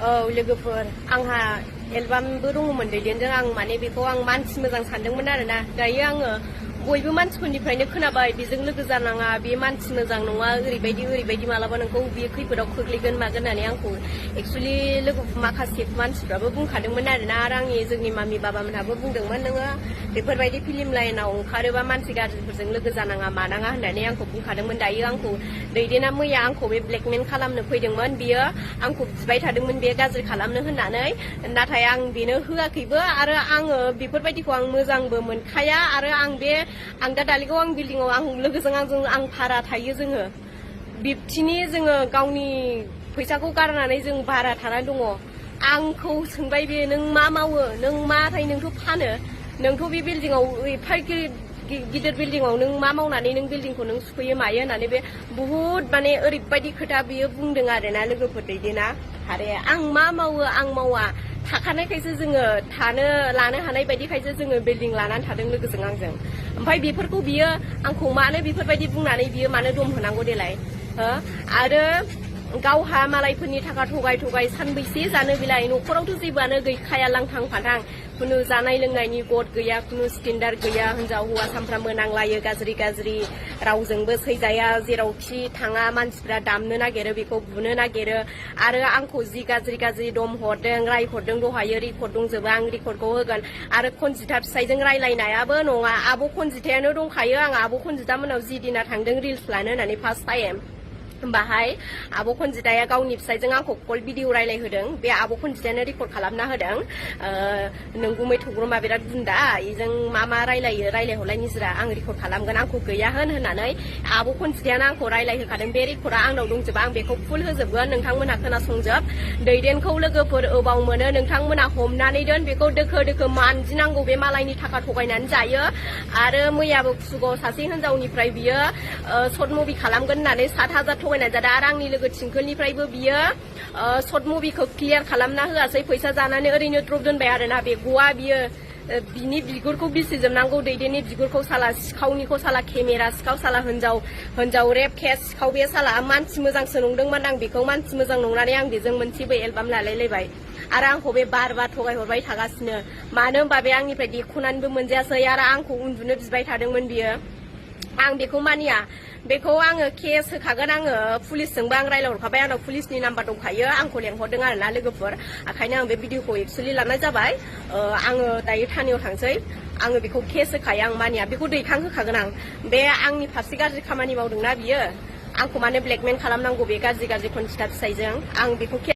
लोगोफोर आंहा एलबामबो दङमोन दैदेनजों आं माने बेखौ आं मानसि मोजां सानदोंमोन आरोना दायो आङो बयबो मानसिफोरनिफ्रायनो खोनाबाय बेजों लोगो जानाङा बे मानसि मोजां नङा ओरैबायदि मालाबा नोंखौ बे खैफोदाव खोख्लैगोन मागोन होननानै आंखौ एक्चुअलि लोगो माखासे मानसिफ्राबो बुंखादोंमोन आरोना आरो जोंनि मामि बाबामोनहाबो बुंदोंमोन नोङो बेफोरबायदि फिल्म लाइनाव ओंखारोबा मानसि गाज्रिफोरजों लोगो जानाङा मानाङा होननानै आंखौ बुंखादोंमोन दायो आंखौ दैदेना मैया आंखौ बे ब्लेकमेल खालामनो फैदोंमोन बियो आंखौ बिबाय थादोंमोन बे गाज्रि खालामनो होननानै नाथाय आं बेनो होआखैबो आरो आङो बेफोरबायदिखौ आं मोजांबो मोनखाया आरो आं दा दालिगाव आं बिल्डिंआव आं लोगोजों आं भारा थायो जोङो बिब्दिनि जोङो गावनि फैसाखौ गारनानै जों भारा थानानै दङ आंखौ सोंबाय बे नों मा मावो नों माथाय नोंथ' फानो नोंथ' बे बिल्डिंआव एफा गिदिर बिल्डिंआव नों मा मावनानै नों बिल्डिंखौ नों सुखुयो मायो होननानै बे बुहुद माने ओरैबायदि खोथा बियो बुंदों आरोना लोगोफोर दैदेना आरो आं मा मावो आं मावा थाखानायखायसो जोङो लानो हानाय बायदिखायसो जोङो बिल्डिं लानानै थादों लोगोजों आंजों ओमफ्राय बेफोरखौ बियो आंखौ मानो बेफोरबायदि बुंनानै बियो मानो दम होनांगौ देलाय आरो गावहा मालायफोरनि थाखा थगाय सानबैसे जानो बिलाय न'खरावथ' जेबोआनो गैखाया लांथां फाथां खुनु जानाय लोंनायनि गद गैया खुनु स्टेन्डार्ड गैया हिनजाव हौवा सानफ्रामबो नांलायो गाज्रि रावजोंबो सैजाया जेरावखि थाङा मानसिफ्रा दामनो नागिरो बेखौ बुनो नागिरो आरो आंखौ जि गाज्रि दम हरदों रायहरदों दहायो रेकर्ड दंजोबो आं रेकर्डखौ होगोन आरो खनजिथा फिसाइजों रायलायनायाबो नङा आब' खनजिथायानो दंखायो आं आब' खनजिथा मोनाव जि दिना थांदों रिल्स लानो होननानै फार्स्ट टाइम बाहाय आब' खनजिताया गावनि फिसायजों आंखौ कल भिडिअ रायलायहोदों बे आब' खनजितायानो रेकर्ड खालामना होदों नोंगुमै थग्रमा बिराद गुन्दा इजों मा रायलायहरलाय निजिरा आं रेकर्ड खालामगोन आंखौ गैया होननानै आब' खनजितायानो आंखौ रायलायहोखादों बे रेकर्डआ आंनाव दंजोबो आं बेखौ फुल होजोबगोन नोंथांमोनहा खोनासंजोब दैदेनखौ लोगोफोर अबाव मोनो नोंथांमोनहा हमनानै दोन बेखौ दोखो मानजिनांगौ बे मालायनि थाखा थगायनानै जायो आरो मैयाबो कुसुगाव सासे हिनजावनिफ्राय बियो सर्ट मुभि खालामगोन होननानै 7,000 थगायनानै जादों आरो आंनि लोगो थिंखोलनिफ्रायबो बियो सर्ट मुभिखौ क्लियार खालामना होआसै फैसा जानानै ओरैनो द्रप दोनबाय आरोना बे गवा बियो बिनि बिगुरखौ बिसिजोबनांगौ दैदेननि बिगुरखौ साला सिखावनिखौ साला केमेरा सिखाव साला हिनजाव रेप केस सिखाव बे साला मानसि मोजांसो नंदोंमोन आं बेखौ मानसि मोजां नंनानै आं बेजों मोनसेबो एलबाम लालायलायबाय आरो आंखौ बे बार थगायहरबाय थागासिनो मानो होनबा बे आंनिफ्राय देख'नानैबो मोनजायासै आरो आंखौ उन्दुनो बिबाय थादोंमोन बियो आं बेखौ मानिया बेखौ आङो केस होखागोन आङो पुलिसजोंबो आं रायलायहरखाबाय आंनाव पुलिसनि नाम्बार दंखायो आंखौ लेंहरदों आरोना लोगोफोर ओंखायनो आं बे भिडिअखौ एक्सुवेलि लानाय जाबाय आङो दायो थानायाव थांसै आङो बेखौ केस होखायो आं मानिया बेखौ दैखांहोखागोन आं बे आंनि फारसे गाज्रि खामानि मावदोंना बियो आंखौ मानो ब्लेकमेल खालामनांगौ बे गाज्रि खनजिथा फिसाइजों आं बेखौ